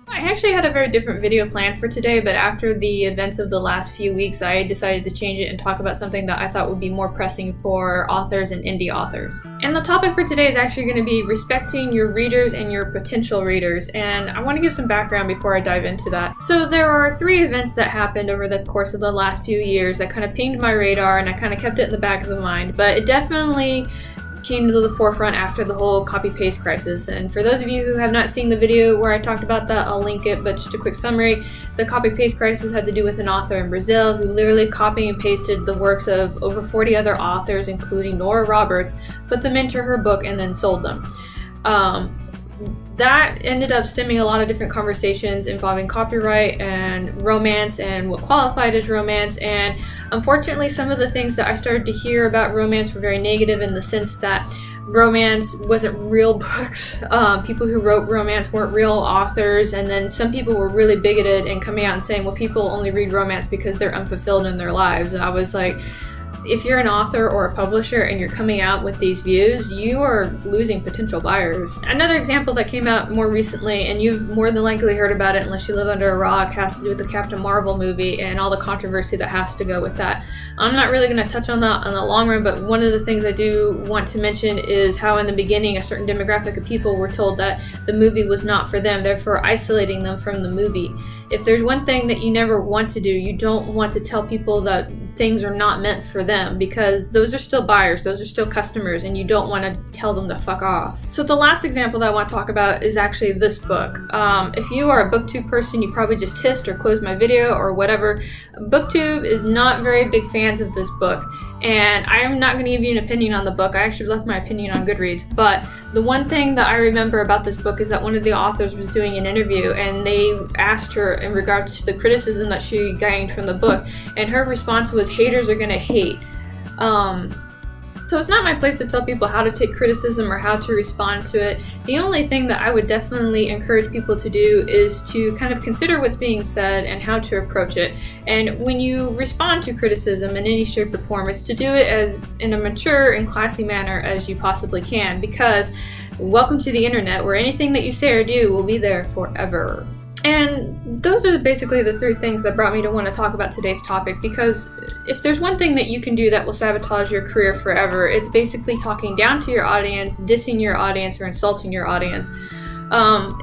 I actually had a very different video planned for today, but after the events of the last few weeks, I decided to change it and talk about something that I thought would be more pressing for authors and indie authors. And the topic for today is actually going to be respecting your readers and your potential readers, and I want to give some background before I dive into that. So there are 3 events that happened over the course of the last few years that kind of pinged my radar, and I kind of kept it in the back of the mind, but it definitely came to the forefront after the whole copy-paste crisis. And for those of you who have not seen the video where I talked about that, I'll link it, but just a quick summary. The copy-paste crisis had to do with an author in Brazil who literally copy and pasted the works of over 40 other authors, including Nora Roberts, put them into her book and then sold them. That ended up stemming a lot of different conversations involving copyright and romance and what qualified as romance, and unfortunately some of the things that I started to hear about romance were very negative in the sense that romance wasn't real books. People who wrote romance weren't real authors, and then some people were really bigoted and coming out and saying, well, people only read romance because they're unfulfilled in their lives. And I was like, if you're an author or a publisher and you're coming out with these views, you are losing potential buyers. Another example that came out more recently, and you've more than likely heard about it unless you live under a rock, has to do with the Captain Marvel movie and all the controversy that has to go with that. I'm not really going to touch on that on the long run, but one of the things I do want to mention is how in the beginning a certain demographic of people were told that the movie was not for them, therefore isolating them from the movie. If there's one thing that you never want to do, you don't want to tell people that things are not meant for them, because those are still buyers, those are still customers, and you don't want to tell them to fuck off. So the last example that I want to talk about is actually this book. If you are a BookTube person, you probably just hissed or closed my video or whatever. BookTube is not very big fans of this book, and I'm not going to give you an opinion on the book. I actually left my opinion on Goodreads, but the one thing that I remember about this book is that one of the authors was doing an interview, and they asked her in regards to the criticism that she gained from the book, and her response was, haters are gonna hate. So it's not my place to tell people how to take criticism or how to respond to it. The only thing that I would definitely encourage people to do is to kind of consider what's being said and how to approach it. And when you respond to criticism in any shape or form, is to do it as in a mature and classy manner as you possibly can, because welcome to the internet, where anything that you say or do will be there forever. And those are basically the 3 things that brought me to want to talk about today's topic, because if there's one thing that you can do that will sabotage your career forever, it's basically talking down to your audience, dissing your audience, or insulting your audience.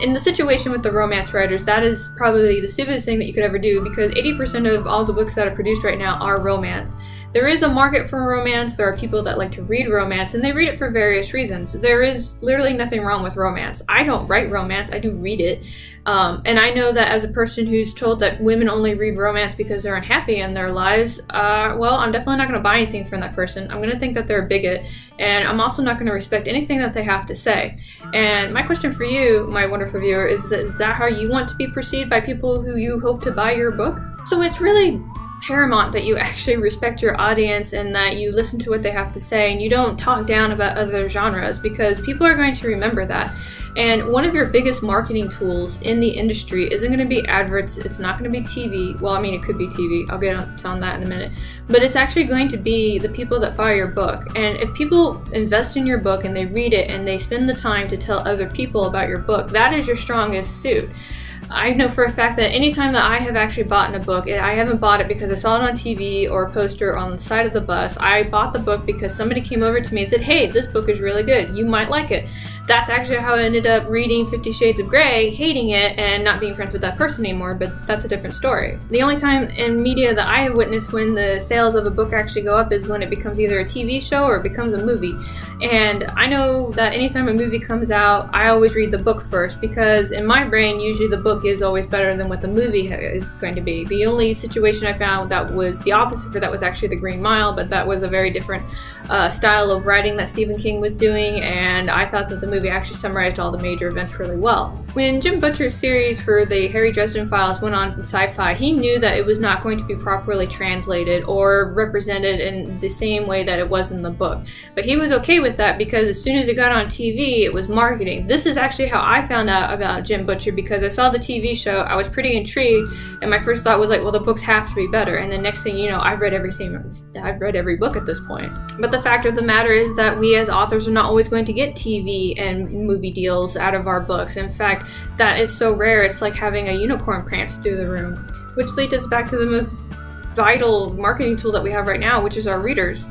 In the situation with the romance writers, that is probably the stupidest thing that you could ever do, because 80% of all the books that are produced right now are romance. There is a market for romance. There are people that like to read romance, and they read it for various reasons. There is literally nothing wrong with romance. I don't write romance, I do read it. And I know that as a person who's told that women only read romance because they're unhappy in their lives, well, I'm definitely not going to buy anything from that person. I'm going to think that they're a bigot, and I'm also not going to respect anything that they have to say. And my question for you, my wonderful viewer, is that how you want to be perceived by people who you hope to buy your book? So it's really paramount that you actually respect your audience and that you listen to what they have to say, and you don't talk down about other genres, because people are going to remember that. And one of your biggest marketing tools in the industry isn't going to be adverts, it's not going to be TV. Well, I mean, it could be TV, I'll get on that in a minute. But it's actually going to be the people that buy your book. And if people invest in your book and they read it and they spend the time to tell other people about your book, that is your strongest suit. I know for a fact that anytime that I have actually bought a book, I haven't bought it because I saw it on TV or a poster on the side of the bus. I bought the book because somebody came over to me and said, hey, this book is really good, you might like it. That's actually how I ended up reading 50 Shades of Grey, hating it, and not being friends with that person anymore, but that's a different story. The only time in media that I have witnessed when the sales of a book actually go up is when it becomes either a TV show or it becomes a movie. And I know that anytime a movie comes out, I always read the book first, because in my brain, usually the book is always better than what the movie is going to be. The only situation I found that was the opposite for that was actually The Green Mile, but that was a very different style of writing that Stephen King was doing, and I thought that the movie actually summarized all the major events really well. When Jim Butcher's series for the Harry Dresden Files went on Sci-Fi, he knew that it was not going to be properly translated or represented in the same way that it was in the book. But he was okay with that, because as soon as it got on TV, it was marketing. This is actually how I found out about Jim Butcher, because I saw the TV show, I was pretty intrigued, and my first thought was like, well, the books have to be better. And the next thing you know, I've read every book at this point. But the fact of the matter is that we as authors are not always going to get TV and movie deals out of our books. In fact, that is so rare, it's like having a unicorn prance through the room. Which leads us back to the most vital marketing tool that we have right now, which is our readers.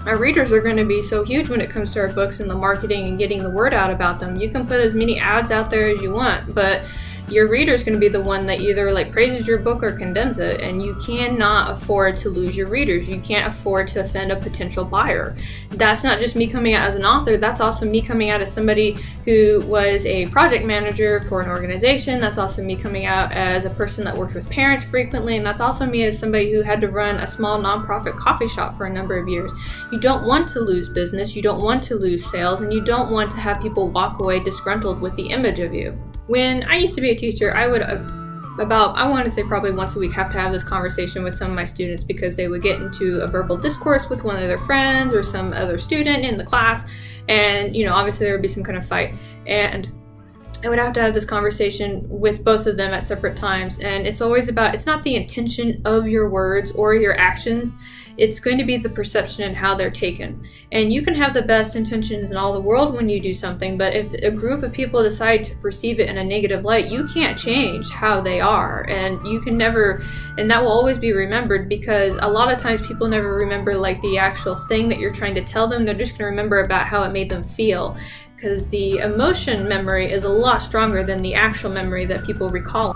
Our readers are going to be so huge when it comes to our books and the marketing and getting the word out about them. You can put as many ads out there as you want, but your reader is going to be the one that either like praises your book or condemns it, and you cannot afford to lose your readers. You can't afford to offend a potential buyer. That's not just me coming out as an author, that's also me coming out as somebody who was a project manager for an organization. That's also me coming out as a person that worked with parents frequently, and that's also me as somebody who had to run a small nonprofit coffee shop for a number of years. You don't want to lose business, you don't want to lose sales, and you don't want to have people walk away disgruntled with the image of you. When I used to be a teacher, I would I want to say probably once a week have to have this conversation with some of my students, because they would get into a verbal discourse with one of their friends or some other student in the class, and obviously there would be some kind of fight, and I would have to have this conversation with both of them at separate times. And it's always about, it's not the intention of your words or your actions, it's going to be the perception and how they're taken. And you can have the best intentions in all the world when you do something, but if a group of people decide to perceive it in a negative light, you can't change how they are, and you can never, and that will always be remembered, because a lot of times people never remember like the actual thing that you're trying to tell them. They're just going to remember about how it made them feel, because the emotion memory is a lot stronger than the actual memory that people recall.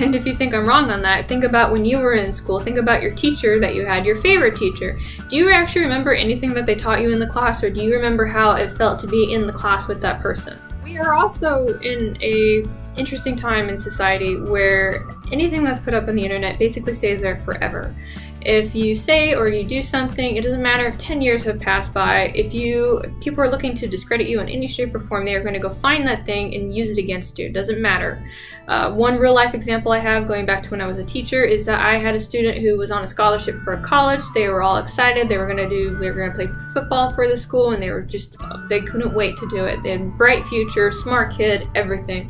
And if you think I'm wrong on that, think about when you were in school. Think about your teacher that you had, your favorite teacher. Do you actually remember anything that they taught you in the class, or do you remember how it felt to be in the class with that person? We are also in a interesting time in society where anything that's put up on the internet basically stays there forever. If you say or you do something, it doesn't matter if 10 years have passed by. If people are looking to discredit you in any shape or form, they are going to go find that thing and use it against you. It doesn't matter. One real life example I have, going back to when I was a teacher, is that I had a student who was on a scholarship for a college. They were all excited. They were going to play football for the school, and they couldn't wait to do it. They had a bright future, smart kid, everything.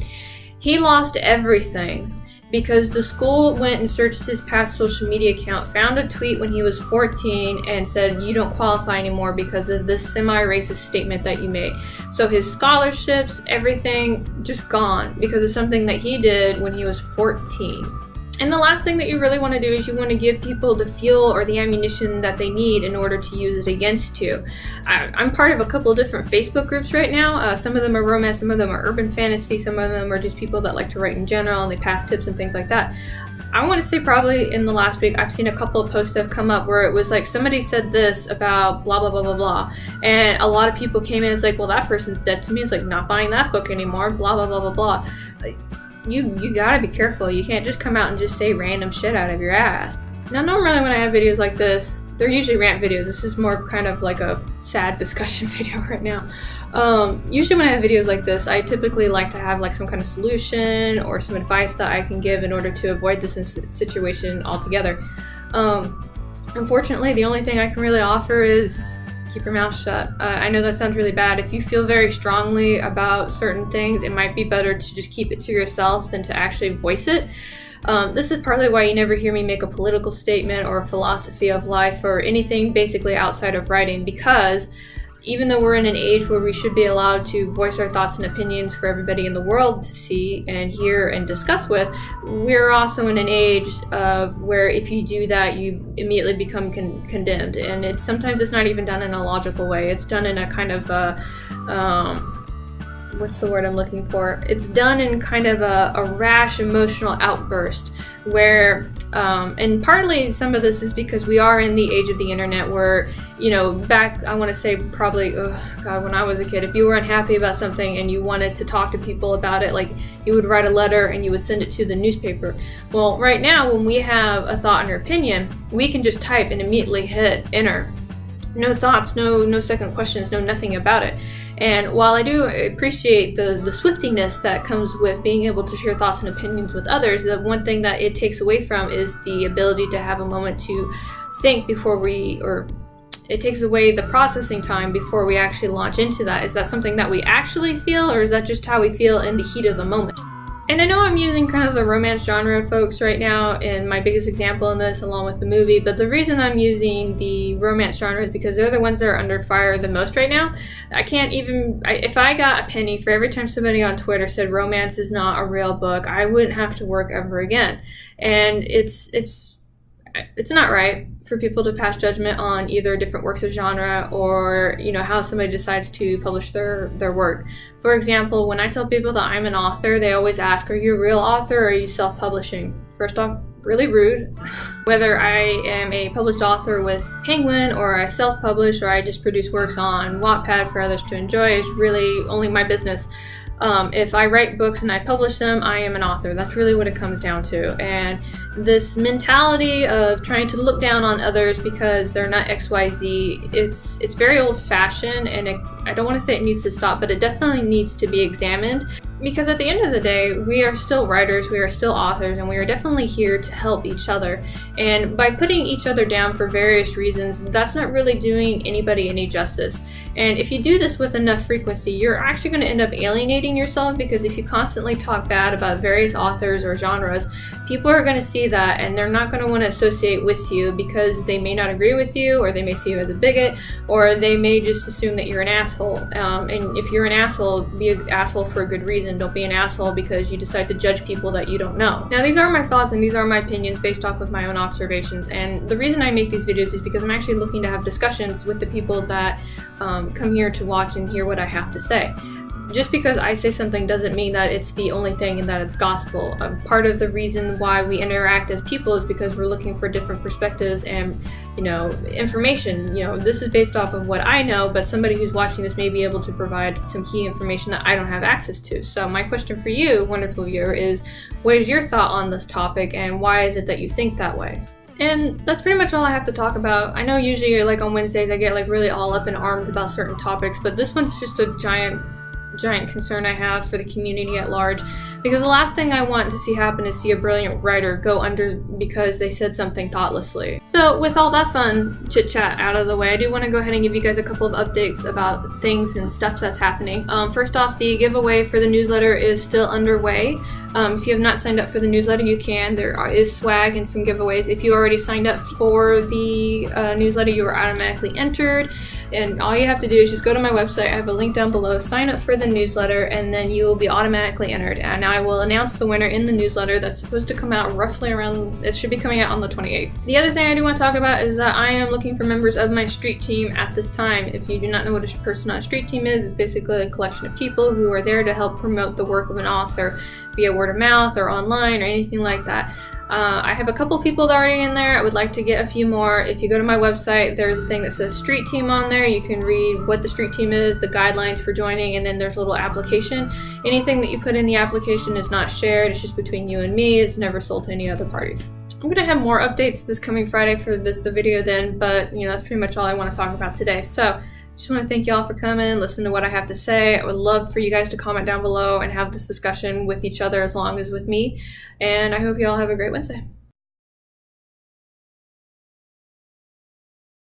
He lost everything because the school went and searched his past social media account, found a tweet when he was 14, and said, you don't qualify anymore because of this semi-racist statement that you made. So his scholarships, everything, just gone because of something that he did when he was 14. And the last thing that you really want to do is you want to give people the fuel or the ammunition that they need in order to use it against you. I'm part of a couple of different Facebook groups right now. Some of them are romance, some of them are urban fantasy, some of them are just people that like to write in general and they pass tips and things like that. I want to say probably in the last week I've seen a couple of posts that have come up where it was like somebody said this about blah blah blah blah blah, and a lot of people came in and it's like, well, that person's dead to me. It's like, not buying that book anymore, blah blah blah blah blah. You gotta be careful. You can't just come out and just say random shit out of your ass. Now, normally when I have videos like this, they're usually rant videos. This is more kind of like a sad discussion video right now. Usually when I have videos like this, I typically like to have like some kind of solution or some advice that I can give in order to avoid this situation altogether. Unfortunately, the only thing I can really offer is keep your mouth shut. I know that sounds really bad. If you feel very strongly about certain things, it might be better to just keep it to yourselves than to actually voice it. This is partly why you never hear me make a political statement or a philosophy of life or anything basically outside of writing, because even though we're in an age where we should be allowed to voice our thoughts and opinions for everybody in the world to see and hear and discuss with, we're also in an age of where if you do that, you immediately become condemned. And sometimes it's not even done in a logical way. It's done in a kind of what's the word I'm looking for? It's done in kind of a rash emotional outburst where, and partly some of this is because we are in the age of the internet where, back, I want to say probably, when I was a kid, if you were unhappy about something and you wanted to talk to people about it, like you would write a letter and you would send it to the newspaper. Well, right now, when we have a thought and an opinion, we can just type and immediately hit enter. No thoughts, no second questions, no nothing about it. And while I do appreciate the swiftiness that comes with being able to share thoughts and opinions with others, the one thing that it takes away from is the ability to have a moment to think before it takes away the processing time before we actually launch into that. Is that something that we actually feel, or is that just how we feel in the heat of the moment? And I know I'm using kind of the romance genre folks right now in my biggest example in this, along with the movie, but the reason I'm using the romance genre is because they're the ones that are under fire the most right now. I can't even, if I got a penny for every time somebody on Twitter said romance is not a real book, I wouldn't have to work ever again. And it's not right for people to pass judgment on either different works of genre or, you know, how somebody decides to publish their work. For example, when I tell people that I'm an author, they always ask, are you a real author or are you self-publishing? First off, really rude. Whether I am a published author with Penguin or I self-publish or I just produce works on Wattpad for others to enjoy is really only my business. If I write books and I publish them, I am an author. That's really what it comes down to. And this mentality of trying to look down on others because they're not XYZ, it's very old-fashioned, and I don't want to say it needs to stop, but it definitely needs to be examined. Because at the end of the day, we are still writers, we are still authors, and we are definitely here to help each other. And by putting each other down for various reasons, that's not really doing anybody any justice. And if you do this with enough frequency, you're actually going to end up alienating yourself, because if you constantly talk bad about various authors or genres, people are going to see that and they're not going to want to associate with you because they may not agree with you, or they may see you as a bigot, or they may just assume that you're an asshole. And if you're an asshole, be an asshole for a good reason. Don't be an asshole because you decide to judge people that you don't know. Now, these are my thoughts and these are my opinions based off of my own observations, and the reason I make these videos is because I'm actually looking to have discussions with the people that come here to watch and hear what I have to say. Just because I say something doesn't mean that it's the only thing and that it's gospel. Part of the reason why we interact as people is because we're looking for different perspectives and, you know, information. You know, this is based off of what I know, but somebody who's watching this may be able to provide some key information that I don't have access to. So my question for you, wonderful viewer, is what is your thought on this topic and why is it that you think that way? And that's pretty much all I have to talk about. I know usually, like on Wednesdays, I get like really all up in arms about certain topics, but this one's just a giant concern I have for the community at large, because the last thing I want to see happen is see a brilliant writer go under because they said something thoughtlessly. So with all that fun chit chat out of the way, I do want to go ahead and give you guys a couple of updates about things and stuff that's happening. First off, the giveaway for the newsletter is still underway. If you have not signed up for the newsletter, you can. There is swag and some giveaways. If you already signed up for the newsletter, you are automatically entered. And all you have to do is just go to my website. I have a link down below. Sign up for the newsletter, and then you will be automatically entered. And I will announce the winner in the newsletter that's supposed to come out roughly around, it should be coming out on the 28th. The other thing I do want to talk about is that I am looking for members of my street team at this time. If you do not know what a person on a street team is, it's basically a collection of people who are there to help promote the work of an author via word of mouth or online or anything like that. I have a couple people that are already in there. I would like to get a few more. If you go to my website, there's a thing that says street team on there. You can read what the street team is, the guidelines for joining, and then there's a little application. Anything that you put in the application is not shared. It's just between you and me. It's never sold to any other parties. I'm going to have more updates this coming Friday for the video then, but you know, that's pretty much all I want to talk about today. So just want to thank y'all for coming, listen to what I have to say. I would love for you guys to comment down below and have this discussion with each other as long as with me. And I hope y'all have a great Wednesday.